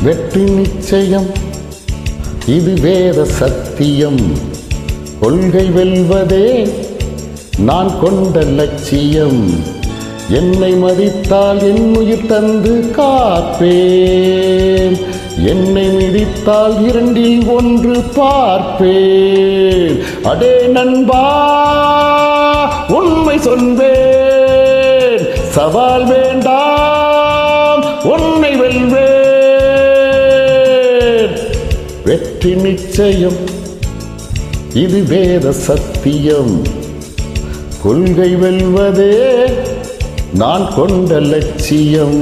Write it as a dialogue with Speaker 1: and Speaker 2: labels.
Speaker 1: வெற்றி நிச்சயம், இது வேத சத்தியம். கொள்கை வெல்வதே நான் கொண்ட லட்சியம். என்னை மதித்தால் என் உயிர் தந்து காப்பேன். என்னை மிதித்தால் இரண்டில் ஒன்று பார்ப்பேன். அடே நண்பா, உண்மை சொல்வேன். சவால் வேண்டாம், உன்னை வெல்வேன். வெற்றி நிச்சயம், இது வேத சத்தியம். கொள்கை வெல்வதே நான் கொண்ட லட்சியம்.